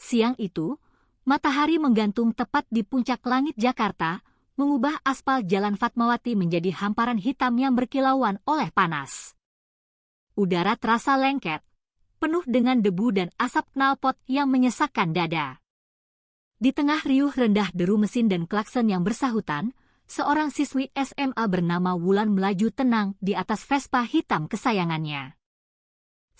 Siang itu, matahari menggantung tepat di puncak langit Jakarta, mengubah aspal Jalan Fatmawati menjadi hamparan hitam yang berkilauan oleh panas. Udara terasa lengket, penuh dengan debu dan asap knalpot yang menyesakkan dada. Di tengah riuh rendah deru mesin dan klakson yang bersahutan, seorang siswi SMA bernama Wulan melaju tenang di atas Vespa hitam kesayangannya.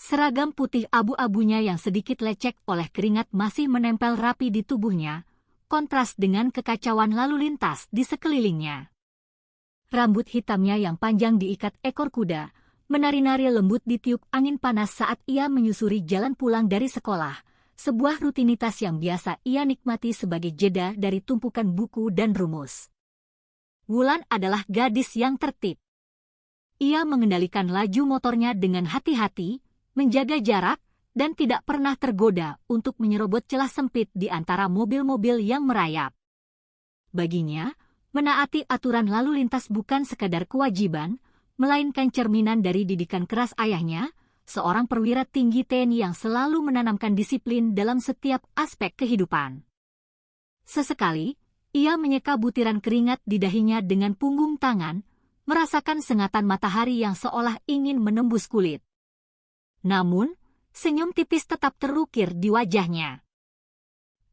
Seragam putih abu-abunya yang sedikit lecek oleh keringat masih menempel rapi di tubuhnya, kontras dengan kekacauan lalu lintas di sekelilingnya. Rambut hitamnya yang panjang diikat ekor kuda, menari-nari lembut ditiup angin panas saat ia menyusuri jalan pulang dari sekolah, sebuah rutinitas yang biasa ia nikmati sebagai jeda dari tumpukan buku dan rumus. Wulan adalah gadis yang tertib. Ia mengendalikan laju motornya dengan hati-hati, menjaga jarak, dan tidak pernah tergoda untuk menyerobot celah sempit di antara mobil-mobil yang merayap. Baginya, menaati aturan lalu lintas bukan sekadar kewajiban, melainkan cerminan dari didikan keras ayahnya, seorang perwira tinggi TNI yang selalu menanamkan disiplin dalam setiap aspek kehidupan. Sesekali, ia menyeka butiran keringat di dahinya dengan punggung tangan, merasakan sengatan matahari yang seolah ingin menembus kulit. Namun, senyum tipis tetap terukir di wajahnya.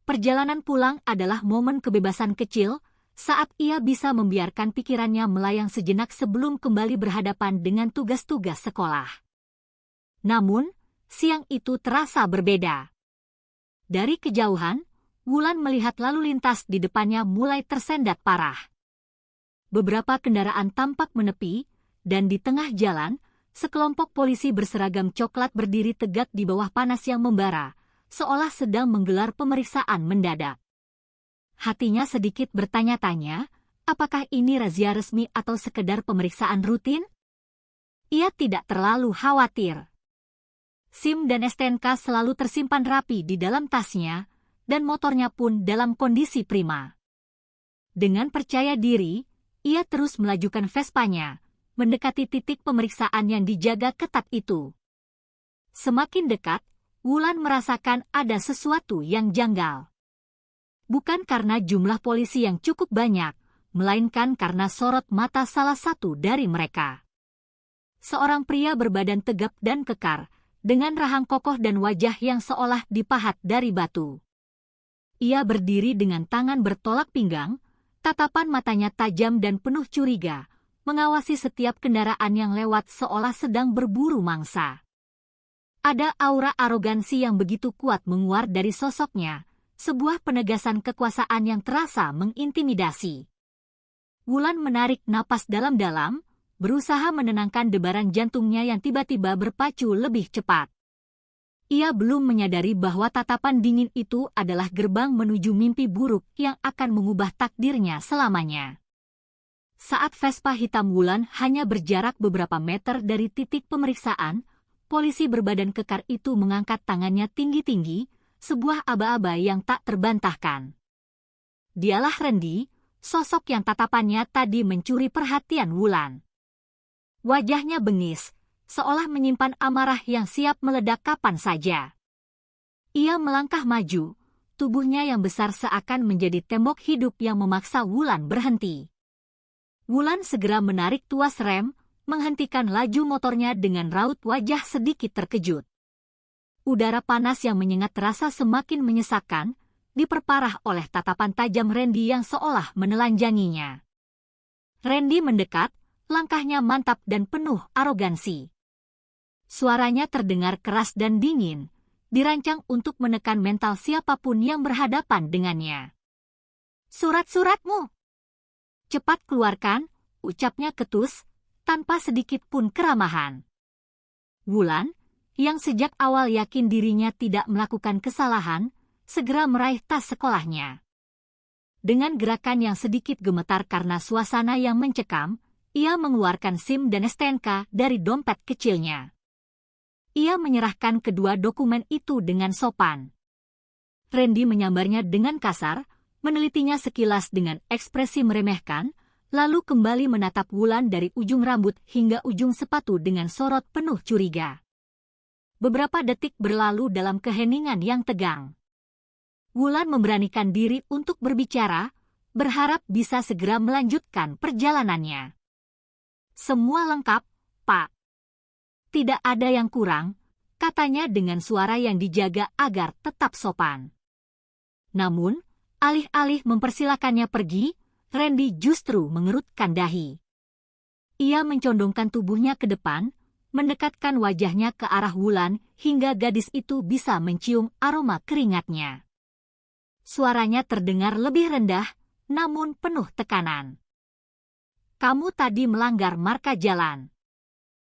Perjalanan pulang adalah momen kebebasan kecil, saat ia bisa membiarkan pikirannya melayang sejenak sebelum kembali berhadapan dengan tugas-tugas sekolah. Namun, siang itu terasa berbeda. Dari kejauhan, Wulan melihat lalu lintas di depannya mulai tersendat parah. Beberapa kendaraan tampak menepi, dan di tengah jalan, sekelompok polisi berseragam coklat berdiri tegak di bawah panas yang membara, seolah sedang menggelar pemeriksaan mendadak. Hatinya sedikit bertanya-tanya, apakah ini razia resmi atau sekedar pemeriksaan rutin? Ia tidak terlalu khawatir. SIM dan STNK selalu tersimpan rapi di dalam tasnya, dan motornya pun dalam kondisi prima. Dengan percaya diri, ia terus melajukan Vespanya, mendekati titik pemeriksaan yang dijaga ketat itu. Semakin dekat, Wulan merasakan ada sesuatu yang janggal. Bukan karena jumlah polisi yang cukup banyak, melainkan karena sorot mata salah satu dari mereka. Seorang pria berbadan tegap dan kekar, dengan rahang kokoh dan wajah yang seolah dipahat dari batu. Ia berdiri dengan tangan bertolak pinggang, tatapan matanya tajam dan penuh curiga, mengawasi setiap kendaraan yang lewat seolah sedang berburu mangsa. Ada aura arogansi yang begitu kuat menguar dari sosoknya, sebuah penegasan kekuasaan yang terasa mengintimidasi. Wulan menarik napas dalam-dalam, berusaha menenangkan debaran jantungnya yang tiba-tiba berpacu lebih cepat. Ia belum menyadari bahwa tatapan dingin itu adalah gerbang menuju mimpi buruk yang akan mengubah takdirnya selamanya. Saat Vespa hitam Wulan hanya berjarak beberapa meter dari titik pemeriksaan, polisi berbadan kekar itu mengangkat tangannya tinggi-tinggi, sebuah aba-aba yang tak terbantahkan. Dialah Randy, sosok yang tatapannya tadi mencuri perhatian Wulan. Wajahnya bengis, seolah menyimpan amarah yang siap meledak kapan saja. Ia melangkah maju, tubuhnya yang besar seakan menjadi tembok hidup yang memaksa Wulan berhenti. Wulan segera menarik tuas rem, menghentikan laju motornya dengan raut wajah sedikit terkejut. Udara panas yang menyengat terasa semakin menyesakkan, diperparah oleh tatapan tajam Randy yang seolah menelanjanginya. Randy mendekat, langkahnya mantap dan penuh arogansi. Suaranya terdengar keras dan dingin, dirancang untuk menekan mental siapapun yang berhadapan dengannya. "Surat-suratmu! Cepat keluarkan," ucapnya ketus, tanpa sedikit pun keramahan. Wulan, yang sejak awal yakin dirinya tidak melakukan kesalahan, segera meraih tas sekolahnya. Dengan gerakan yang sedikit gemetar karena suasana yang mencekam, ia mengeluarkan SIM dan STNK dari dompet kecilnya. Ia menyerahkan kedua dokumen itu dengan sopan. Randy menyambarnya dengan kasar, menelitinya sekilas dengan ekspresi meremehkan, lalu kembali menatap Wulan dari ujung rambut hingga ujung sepatu dengan sorot penuh curiga. Beberapa detik berlalu dalam keheningan yang tegang. Wulan memberanikan diri untuk berbicara, berharap bisa segera melanjutkan perjalanannya. Semua lengkap, Pak. Tidak ada yang kurang, katanya dengan suara yang dijaga agar tetap sopan. Namun, alih-alih mempersilakannya pergi, Randy justru mengerutkan dahi. Ia mencondongkan tubuhnya ke depan, mendekatkan wajahnya ke arah Wulan hingga gadis itu bisa mencium aroma keringatnya. Suaranya terdengar lebih rendah, namun penuh tekanan. Kamu tadi melanggar marka jalan.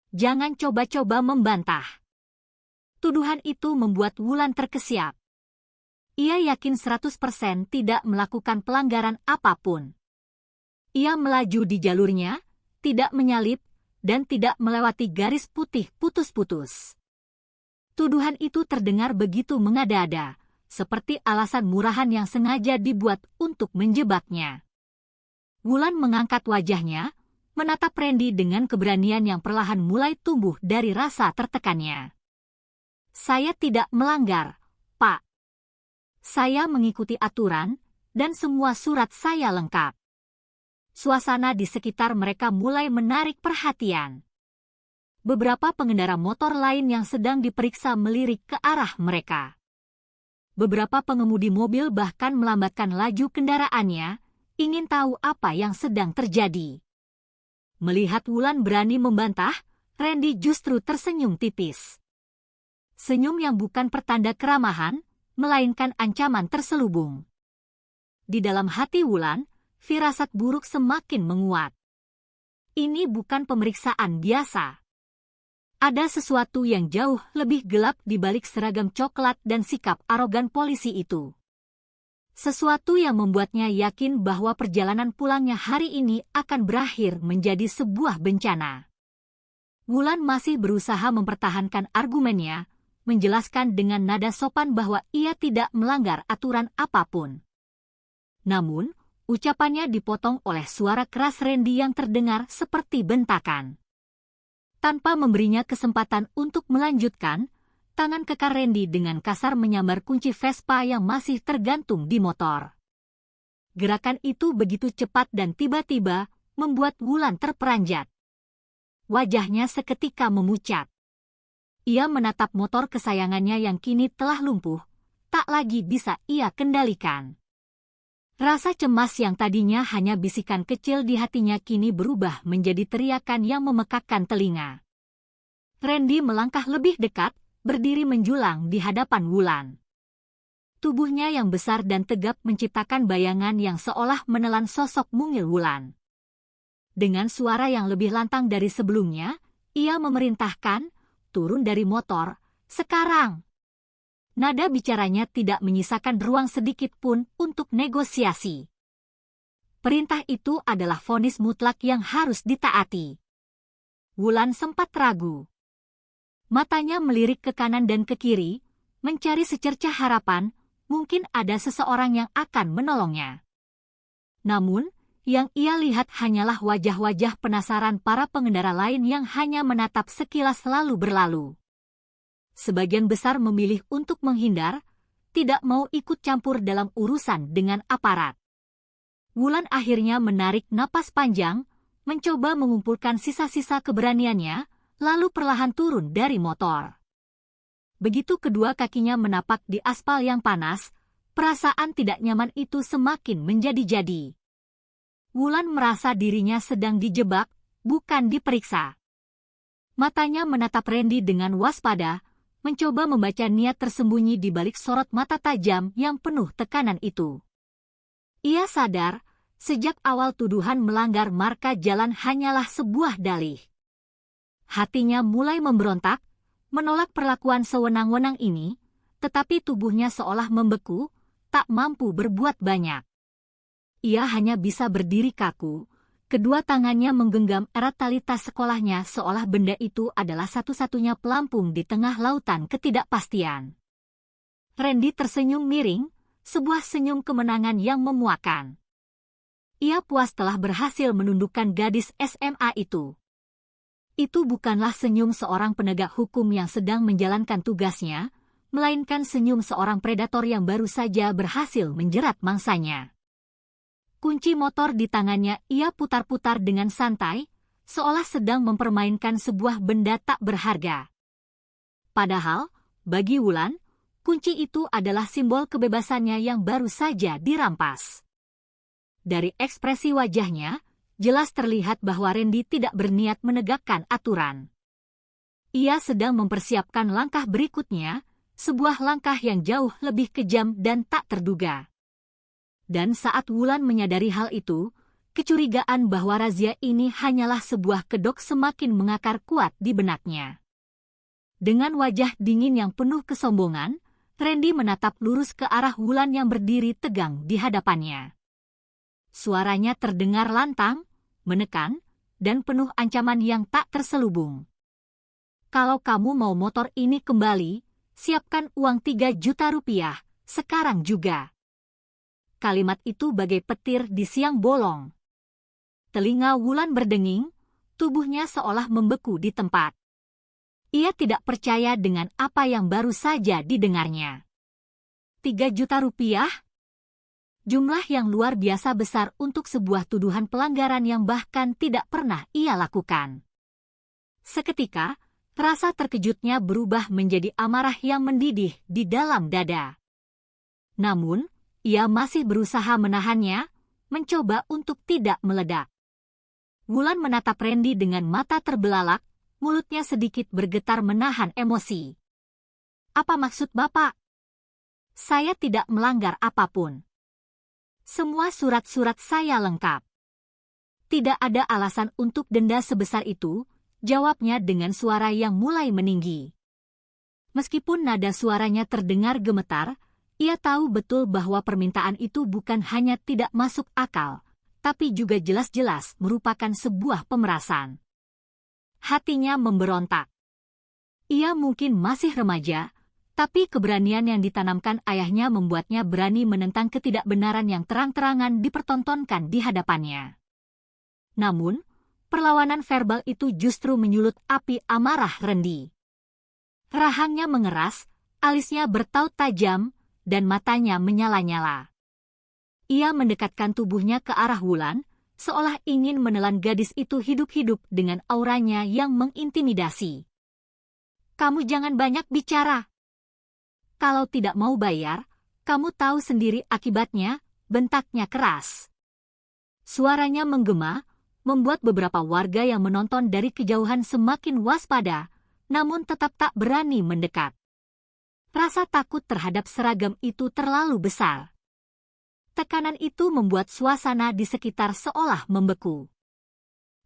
Jangan coba-coba membantah. Tuduhan itu membuat Wulan terkesiap. Ia yakin 100% tidak melakukan pelanggaran apapun. Ia melaju di jalurnya, tidak menyalip, dan tidak melewati garis putih putus-putus. Tuduhan itu terdengar begitu mengada-ada, seperti alasan murahan yang sengaja dibuat untuk menjebaknya. Wulan mengangkat wajahnya, menatap Randy dengan keberanian yang perlahan mulai tumbuh dari rasa tertekannya. Saya tidak melanggar, Pak. Saya mengikuti aturan, dan semua surat saya lengkap. Suasana di sekitar mereka mulai menarik perhatian. Beberapa pengendara motor lain yang sedang diperiksa melirik ke arah mereka. Beberapa pengemudi mobil bahkan melambatkan laju kendaraannya, ingin tahu apa yang sedang terjadi. Melihat Wulan berani membantah, Randy justru tersenyum tipis. Senyum yang bukan pertanda keramahan, melainkan ancaman terselubung. Di dalam hati Wulan, firasat buruk semakin menguat. Ini bukan pemeriksaan biasa. Ada sesuatu yang jauh lebih gelap di balik seragam coklat dan sikap arogan polisi itu. Sesuatu yang membuatnya yakin bahwa perjalanan pulangnya hari ini akan berakhir menjadi sebuah bencana. Wulan masih berusaha mempertahankan argumennya, menjelaskan dengan nada sopan bahwa ia tidak melanggar aturan apapun. Namun, ucapannya dipotong oleh suara keras Randy yang terdengar seperti bentakan. Tanpa memberinya kesempatan untuk melanjutkan, tangan kekar Randy dengan kasar menyambar kunci Vespa yang masih tergantung di motor. Gerakan itu begitu cepat dan tiba-tiba membuat Wulan terperanjat. Wajahnya seketika memucat. Ia menatap motor kesayangannya yang kini telah lumpuh, tak lagi bisa ia kendalikan. Rasa cemas yang tadinya hanya bisikan kecil di hatinya kini berubah menjadi teriakan yang memekakkan telinga. Randy melangkah lebih dekat, berdiri menjulang di hadapan Wulan. Tubuhnya yang besar dan tegap menciptakan bayangan yang seolah menelan sosok mungil Wulan. Dengan suara yang lebih lantang dari sebelumnya, ia memerintahkan, turun dari motor, sekarang. Nada bicaranya tidak menyisakan ruang sedikit pun untuk negosiasi. Perintah itu adalah vonis mutlak yang harus ditaati. Wulan sempat ragu. Matanya melirik ke kanan dan ke kiri, mencari secercah harapan, mungkin ada seseorang yang akan menolongnya. Namun, yang ia lihat hanyalah wajah-wajah penasaran para pengendara lain yang hanya menatap sekilas lalu berlalu. Sebagian besar memilih untuk menghindar, tidak mau ikut campur dalam urusan dengan aparat. Wulan akhirnya menarik napas panjang, mencoba mengumpulkan sisa-sisa keberaniannya, lalu perlahan turun dari motor. Begitu kedua kakinya menapak di aspal yang panas, perasaan tidak nyaman itu semakin menjadi-jadi. Wulan merasa dirinya sedang dijebak, bukan diperiksa. Matanya menatap Randy dengan waspada, mencoba membaca niat tersembunyi di balik sorot mata tajam yang penuh tekanan itu. Ia sadar, sejak awal tuduhan melanggar marka jalan hanyalah sebuah dalih. Hatinya mulai memberontak, menolak perlakuan sewenang-wenang ini, tetapi tubuhnya seolah membeku, tak mampu berbuat banyak. Ia hanya bisa berdiri kaku, kedua tangannya menggenggam erat tali tas sekolahnya seolah benda itu adalah satu-satunya pelampung di tengah lautan ketidakpastian. Randy tersenyum miring, sebuah senyum kemenangan yang memuakan. Ia puas telah berhasil menundukkan gadis SMA itu. Itu bukanlah senyum seorang penegak hukum yang sedang menjalankan tugasnya, melainkan senyum seorang predator yang baru saja berhasil menjerat mangsanya. Kunci motor di tangannya ia putar-putar dengan santai, seolah sedang mempermainkan sebuah benda tak berharga. Padahal, bagi Wulan, kunci itu adalah simbol kebebasannya yang baru saja dirampas. Dari ekspresi wajahnya, jelas terlihat bahwa Randy tidak berniat menegakkan aturan. Ia sedang mempersiapkan langkah berikutnya, sebuah langkah yang jauh lebih kejam dan tak terduga. Dan saat Wulan menyadari hal itu, kecurigaan bahwa razia ini hanyalah sebuah kedok semakin mengakar kuat di benaknya. Dengan wajah dingin yang penuh kesombongan, Randy menatap lurus ke arah Wulan yang berdiri tegang di hadapannya. Suaranya terdengar lantang, menekan, dan penuh ancaman yang tak terselubung. Kalau kamu mau motor ini kembali, siapkan uang 3 juta rupiah, sekarang juga. Kalimat itu bagai petir di siang bolong. Telinga Wulan berdenging, tubuhnya seolah membeku di tempat. Ia tidak percaya dengan apa yang baru saja didengarnya. 3 juta rupiah? Jumlah yang luar biasa besar untuk sebuah tuduhan pelanggaran yang bahkan tidak pernah ia lakukan. Seketika, rasa terkejutnya berubah menjadi amarah yang mendidih di dalam dada. Namun, ia masih berusaha menahannya, mencoba untuk tidak meledak. Wulan menatap Randy dengan mata terbelalak, mulutnya sedikit bergetar menahan emosi. Apa maksud Bapak? Saya tidak melanggar apapun. Semua surat-surat saya lengkap. Tidak ada alasan untuk denda sebesar itu, jawabnya dengan suara yang mulai meninggi. Meskipun nada suaranya terdengar gemetar, ia tahu betul bahwa permintaan itu bukan hanya tidak masuk akal, tapi juga jelas-jelas merupakan sebuah pemerasan. Hatinya memberontak. Ia mungkin masih remaja, tapi keberanian yang ditanamkan ayahnya membuatnya berani menentang ketidakbenaran yang terang-terangan dipertontonkan di hadapannya. Namun, perlawanan verbal itu justru menyulut api amarah Randy. Rahangnya mengeras, alisnya bertaut tajam, dan matanya menyala-nyala. Ia mendekatkan tubuhnya ke arah Wulan, seolah ingin menelan gadis itu hidup-hidup dengan auranya yang mengintimidasi. Kamu jangan banyak bicara. Kalau tidak mau bayar, kamu tahu sendiri akibatnya, bentaknya keras. Suaranya menggema, membuat beberapa warga yang menonton dari kejauhan semakin waspada, namun tetap tak berani mendekat. Rasa takut terhadap seragam itu terlalu besar. Tekanan itu membuat suasana di sekitar seolah membeku.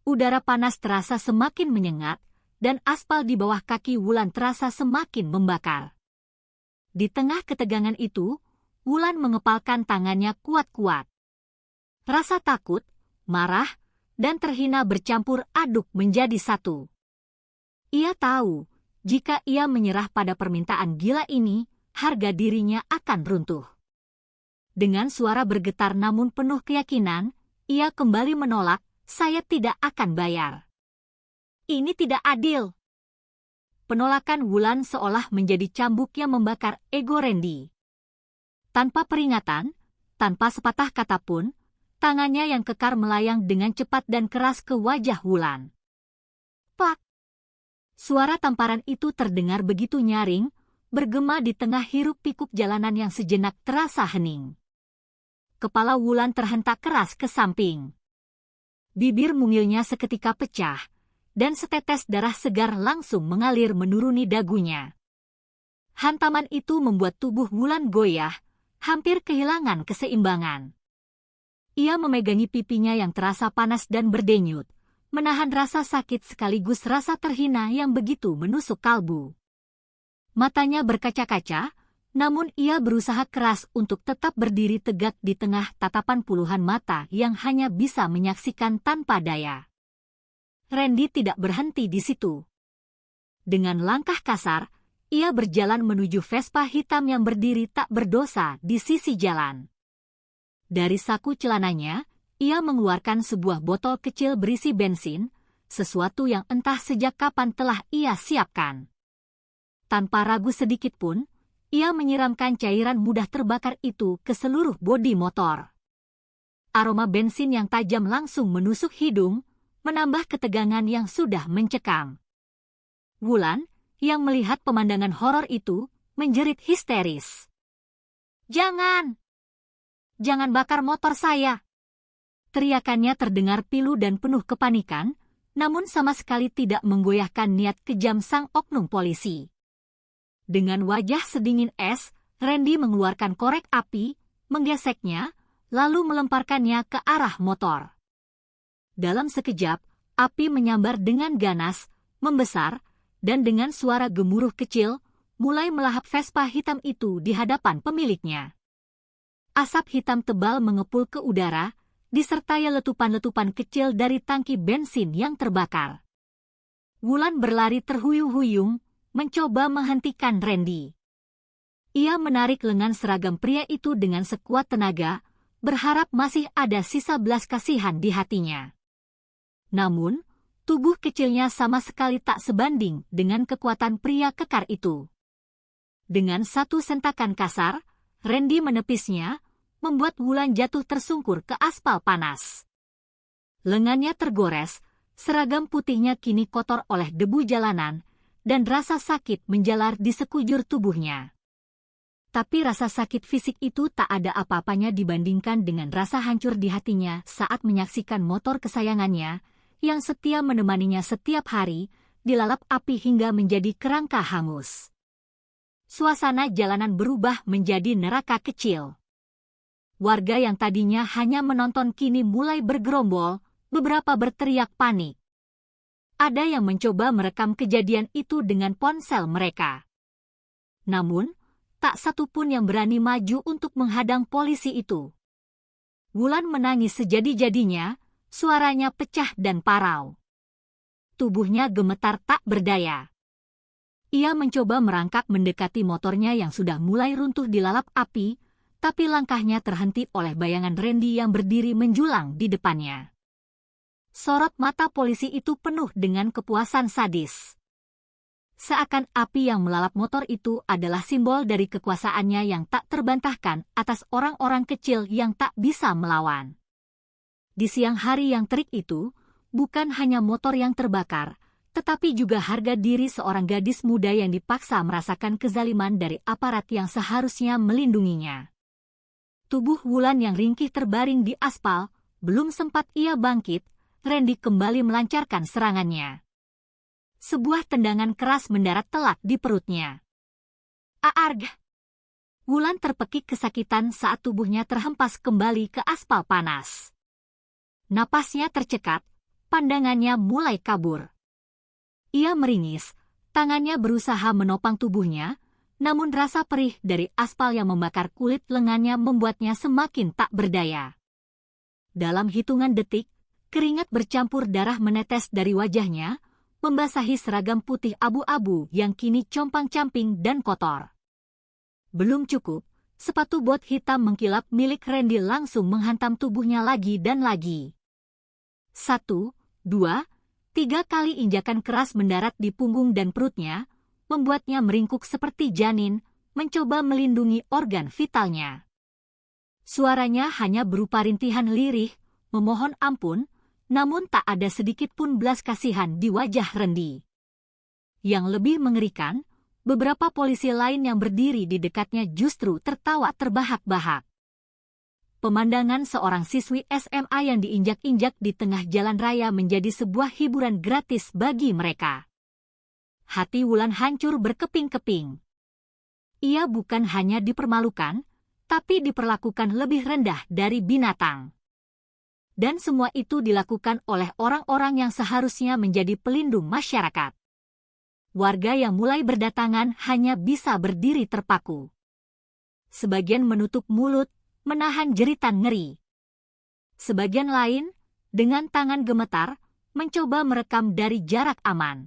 Udara panas terasa semakin menyengat, dan aspal di bawah kaki Wulan terasa semakin membakar. Di tengah ketegangan itu, Wulan mengepalkan tangannya kuat-kuat. Rasa takut, marah, dan terhina bercampur aduk menjadi satu. Ia tahu, jika ia menyerah pada permintaan gila ini, harga dirinya akan runtuh. Dengan suara bergetar namun penuh keyakinan, ia kembali menolak, saya tidak akan bayar. Ini tidak adil. Penolakan Wulan seolah menjadi cambuk yang membakar ego Randy. Tanpa peringatan, tanpa sepatah kata pun, tangannya yang kekar melayang dengan cepat dan keras ke wajah Wulan. Pak! Suara tamparan itu terdengar begitu nyaring, bergema di tengah hiruk-pikuk jalanan yang sejenak terasa hening. Kepala Wulan terhentak keras ke samping. Bibir mungilnya seketika pecah, dan setetes darah segar langsung mengalir menuruni dagunya. Hantaman itu membuat tubuh Wulan goyah, hampir kehilangan keseimbangan. Ia memegangi pipinya yang terasa panas dan berdenyut, menahan rasa sakit sekaligus rasa terhina yang begitu menusuk kalbu. Matanya berkaca-kaca, namun ia berusaha keras untuk tetap berdiri tegak di tengah tatapan puluhan mata yang hanya bisa menyaksikan tanpa daya. Randy tidak berhenti di situ. Dengan langkah kasar, ia berjalan menuju Vespa hitam yang berdiri tak berdosa di sisi jalan. Dari saku celananya, ia mengeluarkan sebuah botol kecil berisi bensin, sesuatu yang entah sejak kapan telah ia siapkan. Tanpa ragu sedikit pun, Ia menyiramkan cairan mudah terbakar itu ke seluruh bodi motor. Aroma bensin yang tajam langsung menusuk hidung, menambah ketegangan yang sudah mencekam. Wulan, yang melihat pemandangan horor itu, menjerit histeris. "Jangan! Jangan bakar motor saya!" Teriakannya terdengar pilu dan penuh kepanikan, namun sama sekali tidak menggoyahkan niat kejam sang oknum polisi. Dengan wajah sedingin es, Randy mengeluarkan korek api, menggeseknya, lalu melemparkannya ke arah motor. Dalam sekejap, api menyambar dengan ganas, membesar, dan dengan suara gemuruh kecil, mulai melahap Vespa hitam itu di hadapan pemiliknya. Asap hitam tebal mengepul ke udara, disertai letupan-letupan kecil dari tangki bensin yang terbakar. Wulan berlari terhuyung-huyung, mencoba menghentikan Randy. Ia menarik lengan seragam pria itu dengan sekuat tenaga, berharap masih ada sisa belas kasihan di hatinya. Namun, tubuh kecilnya sama sekali tak sebanding dengan kekuatan pria kekar itu. Dengan satu sentakan kasar, Randy menepisnya, membuat Wulan jatuh tersungkur ke aspal panas. Lengannya tergores, seragam putihnya kini kotor oleh debu jalanan, dan rasa sakit menjalar di sekujur tubuhnya. Tapi rasa sakit fisik itu tak ada apa-apanya dibandingkan dengan rasa hancur di hatinya saat menyaksikan motor kesayangannya, yang setia menemaninya setiap hari, dilalap api hingga menjadi kerangka hangus. Suasana jalanan berubah menjadi neraka kecil. Warga yang tadinya hanya menonton kini mulai bergerombol, beberapa berteriak panik. Ada yang mencoba merekam kejadian itu dengan ponsel mereka. Namun, tak satu pun yang berani maju untuk menghadang polisi itu. Wulan menangis sejadi-jadinya, suaranya pecah dan parau. Tubuhnya gemetar tak berdaya. Ia mencoba merangkak mendekati motornya yang sudah mulai runtuh dilalap api, tapi langkahnya terhenti oleh bayangan Randy yang berdiri menjulang di depannya. Sorot mata polisi itu penuh dengan kepuasan sadis. Seakan api yang melalap motor itu adalah simbol dari kekuasaannya yang tak terbantahkan atas orang-orang kecil yang tak bisa melawan. Di siang hari yang terik itu, bukan hanya motor yang terbakar, tetapi juga harga diri seorang gadis muda yang dipaksa merasakan kezaliman dari aparat yang seharusnya melindunginya. Tubuh Wulan yang ringkih terbaring di aspal, belum sempat ia bangkit, Randy kembali melancarkan serangannya. Sebuah tendangan keras mendarat telak di perutnya. Aargh! Wulan terpekik kesakitan saat tubuhnya terhempas kembali ke aspal panas. Napasnya tercekat, pandangannya mulai kabur. Ia meringis, tangannya berusaha menopang tubuhnya, namun rasa perih dari aspal yang membakar kulit lengannya membuatnya semakin tak berdaya. Dalam hitungan detik, keringat bercampur darah menetes dari wajahnya, membasahi seragam putih abu-abu yang kini compang-camping dan kotor. Belum cukup, sepatu bot hitam mengkilap milik Randy langsung menghantam tubuhnya lagi dan lagi. 1, 2, 3 kali injakan keras mendarat di punggung dan perutnya, membuatnya meringkuk seperti janin, mencoba melindungi organ vitalnya. Suaranya hanya berupa rintihan lirih, memohon ampun, namun tak ada sedikit pun belas kasihan di wajah Randy. Yang lebih mengerikan, beberapa polisi lain yang berdiri di dekatnya justru tertawa terbahak-bahak. Pemandangan seorang siswi SMA yang diinjak-injak di tengah jalan raya menjadi sebuah hiburan gratis bagi mereka. Hati Wulan hancur berkeping-keping. Ia bukan hanya dipermalukan, tapi diperlakukan lebih rendah dari binatang. Dan semua itu dilakukan oleh orang-orang yang seharusnya menjadi pelindung masyarakat. Warga yang mulai berdatangan hanya bisa berdiri terpaku. Sebagian menutup mulut, menahan jeritan ngeri. Sebagian lain, dengan tangan gemetar, mencoba merekam dari jarak aman.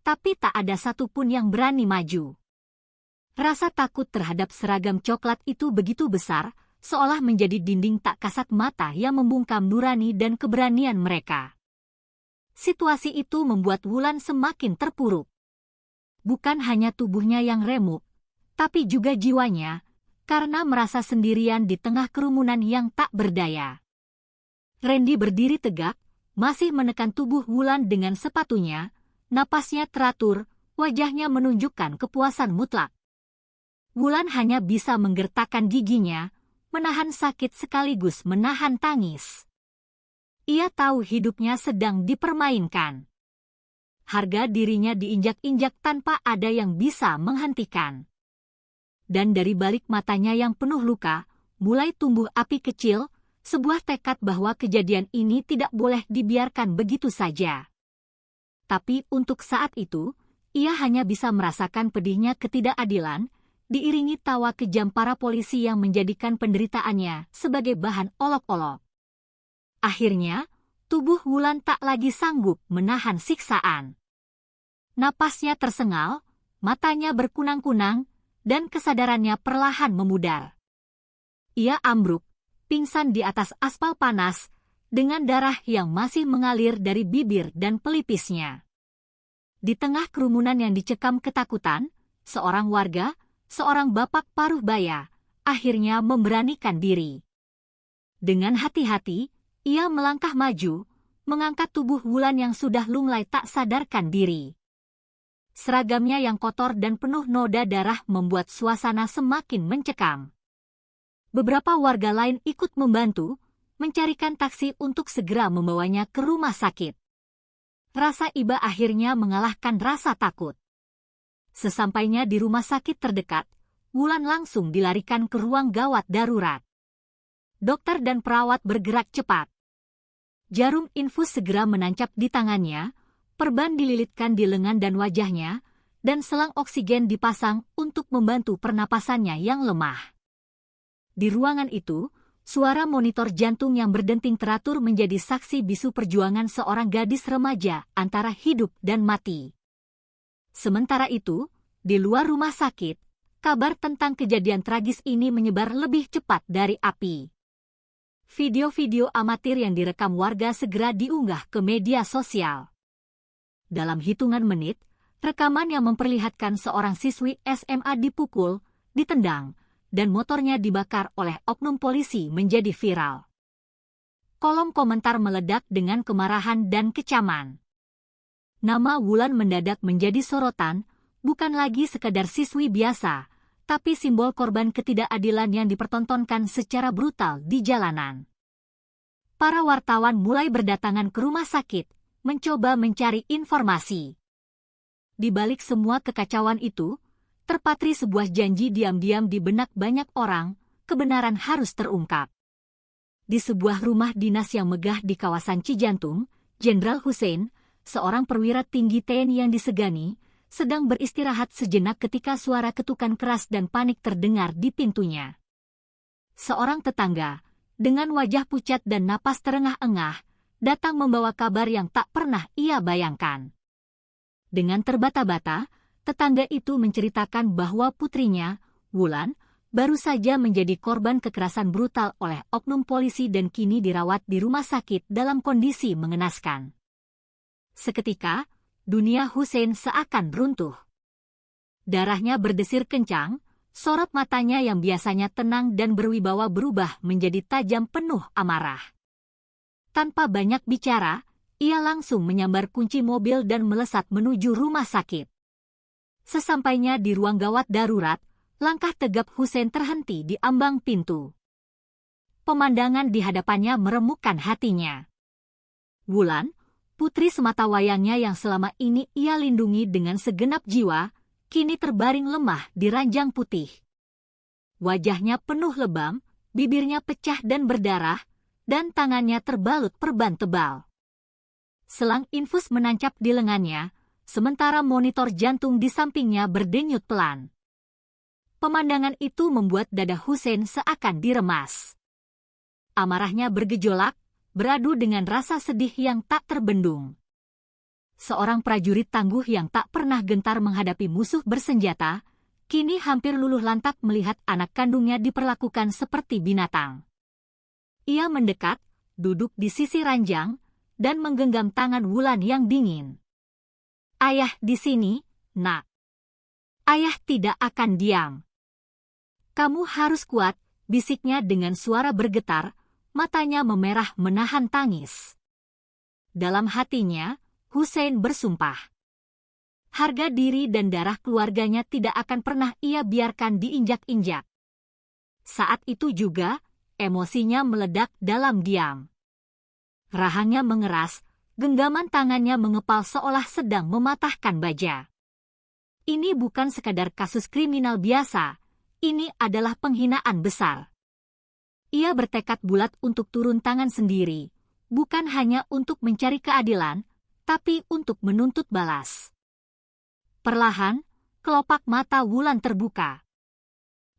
Tapi tak ada satupun yang berani maju. Rasa takut terhadap seragam coklat itu begitu besar, seolah menjadi dinding tak kasat mata yang membungkam nurani dan keberanian mereka. Situasi itu membuat Wulan semakin terpuruk. Bukan hanya tubuhnya yang remuk, tapi juga jiwanya, karena merasa sendirian di tengah kerumunan yang tak berdaya. Randy berdiri tegak, masih menekan tubuh Wulan dengan sepatunya, napasnya teratur, wajahnya menunjukkan kepuasan mutlak. Wulan hanya bisa menggertakkan giginya, menahan sakit sekaligus menahan tangis. Ia tahu hidupnya sedang dipermainkan. Harga dirinya diinjak-injak tanpa ada yang bisa menghentikan. Dan dari balik matanya yang penuh luka, mulai tumbuh api kecil, sebuah tekad bahwa kejadian ini tidak boleh dibiarkan begitu saja. Tapi untuk saat itu, ia hanya bisa merasakan pedihnya ketidakadilan, diiringi tawa kejam para polisi yang menjadikan penderitaannya sebagai bahan olok-olok. Akhirnya, tubuh Wulan tak lagi sanggup menahan siksaan. Napasnya tersengal, matanya berkunang-kunang, dan kesadarannya perlahan memudar. Ia ambruk, pingsan di atas aspal panas, dengan darah yang masih mengalir dari bibir dan pelipisnya. Di tengah kerumunan yang dicekam ketakutan, seorang warga, seorang bapak paruh baya, akhirnya memberanikan diri. Dengan hati-hati, ia melangkah maju, mengangkat tubuh Wulan yang sudah lunglai tak sadarkan diri. Seragamnya yang kotor dan penuh noda darah membuat suasana semakin mencekam. Beberapa warga lain ikut membantu, mencarikan taksi untuk segera membawanya ke rumah sakit. Rasa iba akhirnya mengalahkan rasa takut. Sesampainya di rumah sakit terdekat, Wulan langsung dilarikan ke ruang gawat darurat. Dokter dan perawat bergerak cepat. Jarum infus segera menancap di tangannya, perban dililitkan di lengan dan wajahnya, dan selang oksigen dipasang untuk membantu pernapasannya yang lemah. Di ruangan itu, suara monitor jantung yang berdenting teratur menjadi saksi bisu perjuangan seorang gadis remaja antara hidup dan mati. Sementara itu, di luar rumah sakit, kabar tentang kejadian tragis ini menyebar lebih cepat dari api. Video-video amatir yang direkam warga segera diunggah ke media sosial. Dalam hitungan menit, rekaman yang memperlihatkan seorang siswi SMA dipukul, ditendang, dan motornya dibakar oleh oknum polisi menjadi viral. Kolom komentar meledak dengan kemarahan dan kecaman. Nama Wulan mendadak menjadi sorotan, bukan lagi sekadar siswi biasa, tapi simbol korban ketidakadilan yang dipertontonkan secara brutal di jalanan. Para wartawan mulai berdatangan ke rumah sakit, mencoba mencari informasi. Di balik semua kekacauan itu, terpatri sebuah janji diam-diam di benak banyak orang, kebenaran harus terungkap. Di sebuah rumah dinas yang megah di kawasan Cijantung, Jenderal Hussein, seorang perwira tinggi TNI yang disegani, sedang beristirahat sejenak ketika suara ketukan keras dan panik terdengar di pintunya. Seorang tetangga, dengan wajah pucat dan napas terengah-engah, datang membawa kabar yang tak pernah ia bayangkan. Dengan terbata-bata, tetangga itu menceritakan bahwa putrinya, Wulan, baru saja menjadi korban kekerasan brutal oleh oknum polisi dan kini dirawat di rumah sakit dalam kondisi mengenaskan. Seketika, dunia Hussein seakan runtuh. Darahnya berdesir kencang, sorot matanya yang biasanya tenang dan berwibawa berubah menjadi tajam penuh amarah. Tanpa banyak bicara, ia langsung menyambar kunci mobil dan melesat menuju rumah sakit. Sesampainya di ruang gawat darurat, langkah tegap Hussein terhenti di ambang pintu. Pemandangan di hadapannya meremukkan hatinya. Wulan, putri sematawayangnya yang selama ini ia lindungi dengan segenap jiwa, kini terbaring lemah di ranjang putih. Wajahnya penuh lebam, bibirnya pecah dan berdarah, dan tangannya terbalut perban tebal. Selang infus menancap di lengannya, sementara monitor jantung di sampingnya berdenyut pelan. Pemandangan itu membuat dada Hussein seakan diremas. Amarahnya bergejolak, beradu dengan rasa sedih yang tak terbendung. Seorang prajurit tangguh yang tak pernah gentar menghadapi musuh bersenjata, kini hampir luluh lantak melihat anak kandungnya diperlakukan seperti binatang. Ia mendekat, duduk di sisi ranjang, dan menggenggam tangan Wulan yang dingin. "Ayah di sini, Nak. Ayah tidak akan diam." Kamu harus kuat, bisiknya dengan suara bergetar, matanya memerah menahan tangis. Dalam hatinya, Hussein bersumpah. Harga diri dan darah keluarganya tidak akan pernah ia biarkan diinjak-injak. Saat itu juga, emosinya meledak dalam diam. Rahangnya mengeras, genggaman tangannya mengepal seolah sedang mematahkan baja. Ini bukan sekadar kasus kriminal biasa, ini adalah penghinaan besar. Ia bertekad bulat untuk turun tangan sendiri, bukan hanya untuk mencari keadilan, tapi untuk menuntut balas. Perlahan, kelopak mata Wulan terbuka.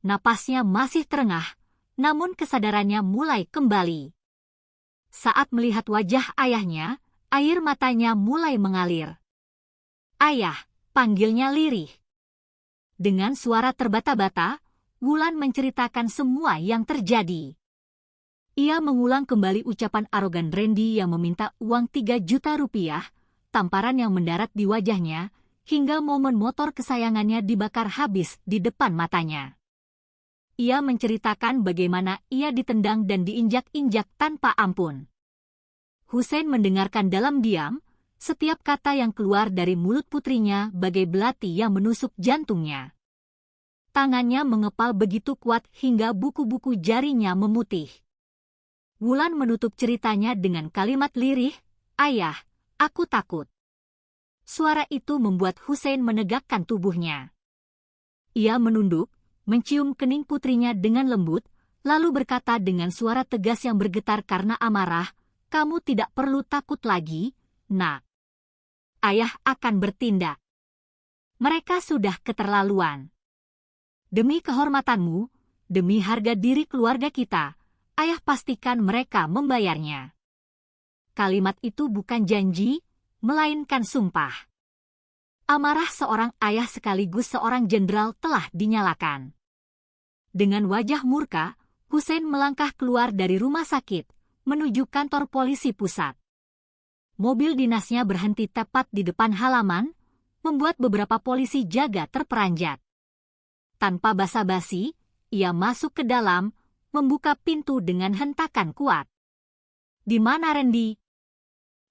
Napasnya masih terengah, namun kesadarannya mulai kembali. Saat melihat wajah ayahnya, air matanya mulai mengalir. "Ayah," panggilnya lirih. Dengan suara terbata-bata, Wulan menceritakan semua yang terjadi. Ia mengulang kembali ucapan arogan Randy yang meminta uang 3 juta rupiah, tamparan yang mendarat di wajahnya, hingga momen motor kesayangannya dibakar habis di depan matanya. Ia menceritakan bagaimana ia ditendang dan diinjak-injak tanpa ampun. Hussein mendengarkan dalam diam, setiap kata yang keluar dari mulut putrinya bagai belati yang menusuk jantungnya. Tangannya mengepal begitu kuat hingga buku-buku jarinya memutih. Wulan menutup ceritanya dengan kalimat lirih, "Ayah, aku takut." Suara itu membuat Hussein menegakkan tubuhnya. Ia menunduk, mencium kening putrinya dengan lembut, lalu berkata dengan suara tegas yang bergetar karena amarah, "Kamu tidak perlu takut lagi, Nak. Ayah akan bertindak. Mereka sudah keterlaluan. Demi kehormatanmu, demi harga diri keluarga kita, ayah pastikan mereka membayarnya." Kalimat itu bukan janji, melainkan sumpah. Amarah seorang ayah sekaligus seorang jenderal telah dinyalakan. Dengan wajah murka, Hussein melangkah keluar dari rumah sakit, menuju kantor polisi pusat. Mobil dinasnya berhenti tepat di depan halaman, membuat beberapa polisi jaga terperanjat. Tanpa basa-basi, ia masuk ke dalam, membuka pintu dengan hentakan kuat. "Di mana Randy?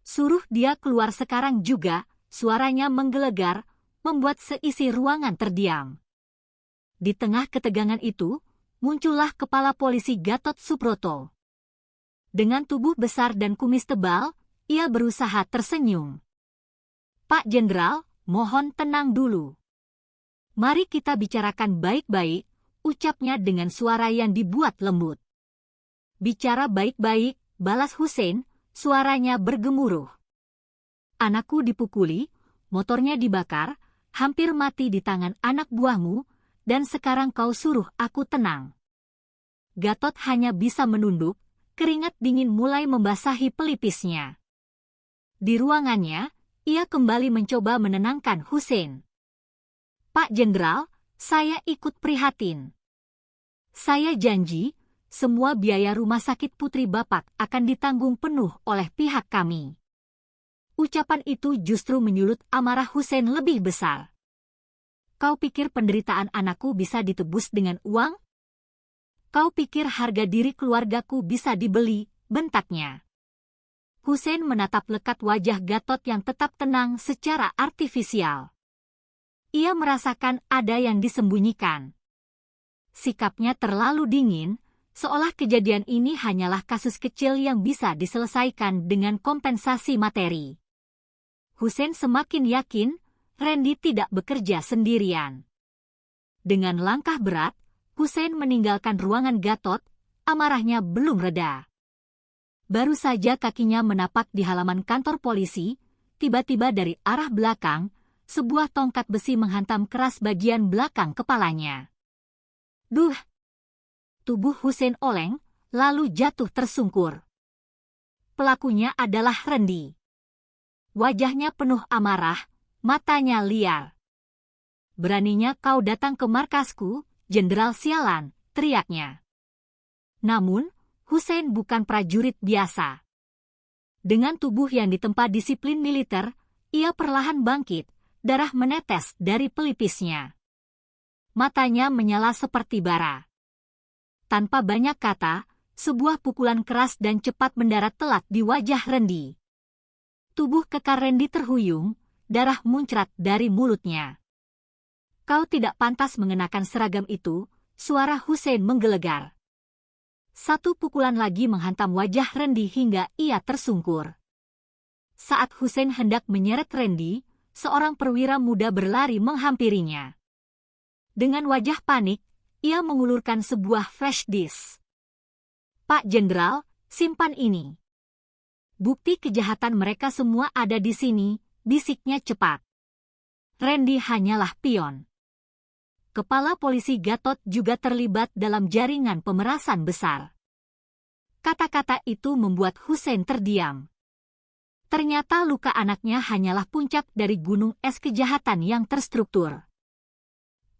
Suruh dia keluar sekarang juga," suaranya menggelegar, membuat seisi ruangan terdiam. Di tengah ketegangan itu, muncullah kepala polisi Gatot Subroto. Dengan tubuh besar dan kumis tebal, ia berusaha tersenyum. "Pak Jenderal, mohon tenang dulu. Mari kita bicarakan baik-baik," ucapnya dengan suara yang dibuat lembut. "Bicara baik-baik," balas Hussein, suaranya bergemuruh. "Anakku dipukuli, motornya dibakar, hampir mati di tangan anak buahmu, dan sekarang kau suruh aku tenang." Gatot hanya bisa menunduk, keringat dingin mulai membasahi pelipisnya. Di ruangannya, ia kembali mencoba menenangkan Hussein. "Pak Jenderal, saya ikut prihatin. Saya janji, semua biaya rumah sakit putri Bapak akan ditanggung penuh oleh pihak kami." Ucapan itu justru menyulut amarah Hussein lebih besar. "Kau pikir penderitaan anakku bisa ditebus dengan uang? Kau pikir harga diri keluargaku bisa dibeli?" bentaknya. Hussein menatap lekat wajah Gatot yang tetap tenang secara artifisial. Ia merasakan ada yang disembunyikan. Sikapnya terlalu dingin, seolah kejadian ini hanyalah kasus kecil yang bisa diselesaikan dengan kompensasi materi. Hussein semakin yakin Randy tidak bekerja sendirian. Dengan langkah berat, Hussein meninggalkan ruangan Gatot, amarahnya belum reda. Baru saja kakinya menapak di halaman kantor polisi, tiba-tiba dari arah belakang, sebuah tongkat besi menghantam keras bagian belakang kepalanya. "Duh!" Tubuh Hussein oleng, lalu jatuh tersungkur. Pelakunya adalah Randy. Wajahnya penuh amarah, matanya liar. "Beraninya kau datang ke markasku, Jenderal sialan," teriaknya. Namun, Hussein bukan prajurit biasa. Dengan tubuh yang ditempa disiplin militer, ia perlahan bangkit, darah menetes dari pelipisnya. Matanya menyala seperti bara. Tanpa banyak kata, sebuah pukulan keras dan cepat mendarat telak di wajah Randy. Tubuh kekar Randy terhuyung, darah muncrat dari mulutnya. "Kau tidak pantas mengenakan seragam itu," suara Hussein menggelegar. Satu pukulan lagi menghantam wajah Randy hingga ia tersungkur. Saat Hussein hendak menyeret Randy, seorang perwira muda berlari menghampirinya. Dengan wajah panik, ia mengulurkan sebuah flash disk. "Pak Jenderal, simpan ini. Bukti kejahatan mereka semua ada di sini," bisiknya cepat. Randy hanyalah pion. Kepala polisi Gatot juga terlibat dalam jaringan pemerasan besar. Kata-kata itu membuat Hussein terdiam. Ternyata luka anaknya hanyalah puncak dari gunung es kejahatan yang terstruktur.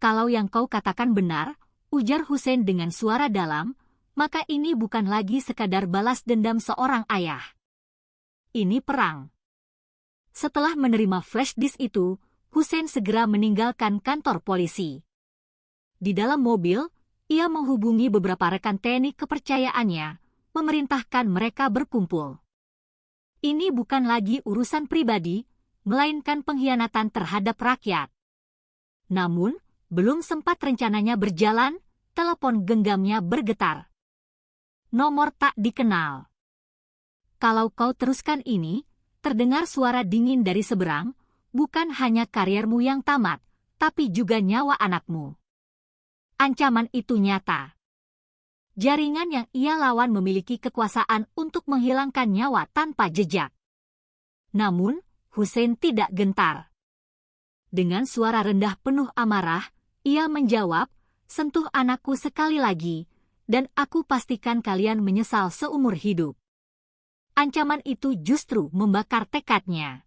"Kalau yang kau katakan benar," ujar Hussein dengan suara dalam, "maka ini bukan lagi sekadar balas dendam seorang ayah. Ini perang." Setelah menerima flash disk itu, Hussein segera meninggalkan kantor polisi. Di dalam mobil, ia menghubungi beberapa rekan TNI kepercayaannya, memerintahkan mereka berkumpul. Ini bukan lagi urusan pribadi, melainkan pengkhianatan terhadap rakyat. Namun, belum sempat rencananya berjalan, telepon genggamnya bergetar. Nomor tak dikenal. "Kalau kau teruskan ini," terdengar suara dingin dari seberang, "bukan hanya karirmu yang tamat, tapi juga nyawa anakmu." Ancaman itu nyata. Jaringan yang ia lawan memiliki kekuasaan untuk menghilangkan nyawa tanpa jejak. Namun, Hussein tidak gentar. Dengan suara rendah penuh amarah, ia menjawab, "Sentuh anakku sekali lagi, dan aku pastikan kalian menyesal seumur hidup." Ancaman itu justru membakar tekadnya.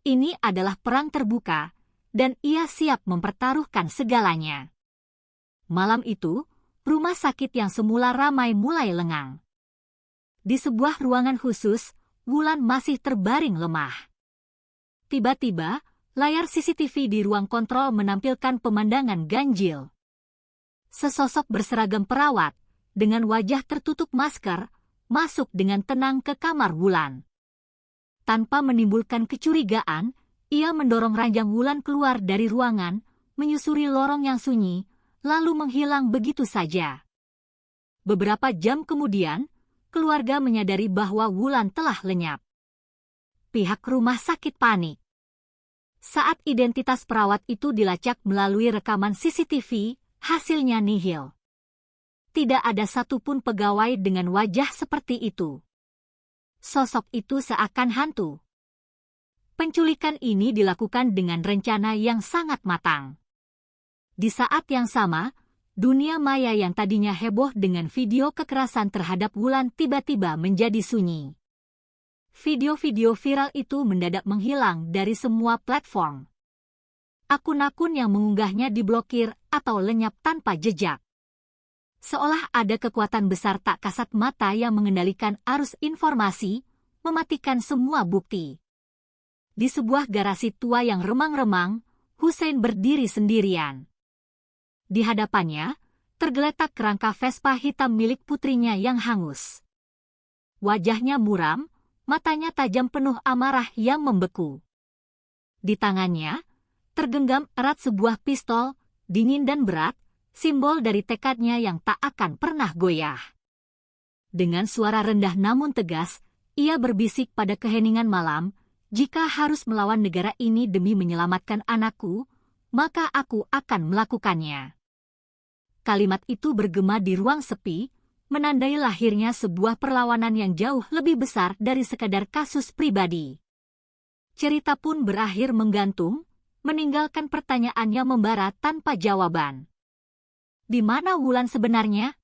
Ini adalah perang terbuka, dan ia siap mempertaruhkan segalanya. Malam itu, rumah sakit yang semula ramai mulai lengang. Di sebuah ruangan khusus, Wulan masih terbaring lemah. Tiba-tiba, layar CCTV di ruang kontrol menampilkan pemandangan ganjil. Sesosok berseragam perawat, dengan wajah tertutup masker, masuk dengan tenang ke kamar Wulan. Tanpa menimbulkan kecurigaan, ia mendorong ranjang Wulan keluar dari ruangan, menyusuri lorong yang sunyi, lalu menghilang begitu saja. Beberapa jam kemudian, keluarga menyadari bahwa Wulan telah lenyap. Pihak rumah sakit panik. Saat identitas perawat itu dilacak melalui rekaman CCTV, hasilnya nihil. Tidak ada satupun pegawai dengan wajah seperti itu. Sosok itu seakan hantu. Penculikan ini dilakukan dengan rencana yang sangat matang. Di saat yang sama, dunia maya yang tadinya heboh dengan video kekerasan terhadap Wulan tiba-tiba menjadi sunyi. Video-video viral itu mendadak menghilang dari semua platform. Akun-akun yang mengunggahnya diblokir atau lenyap tanpa jejak. Seolah ada kekuatan besar tak kasat mata yang mengendalikan arus informasi, mematikan semua bukti. Di sebuah garasi tua yang remang-remang, Hussein berdiri sendirian. Di hadapannya, tergeletak kerangka Vespa hitam milik putrinya yang hangus. Wajahnya muram, matanya tajam penuh amarah yang membeku. Di tangannya, tergenggam erat sebuah pistol, dingin dan berat, simbol dari tekadnya yang tak akan pernah goyah. Dengan suara rendah namun tegas, ia berbisik pada keheningan malam, "Jika harus melawan negara ini demi menyelamatkan anakku, maka aku akan melakukannya." Kalimat itu bergema di ruang sepi, menandai lahirnya sebuah perlawanan yang jauh lebih besar dari sekadar kasus pribadi. Cerita pun berakhir menggantung, meninggalkan pertanyaan yang membara tanpa jawaban. Di mana Wulan sebenarnya?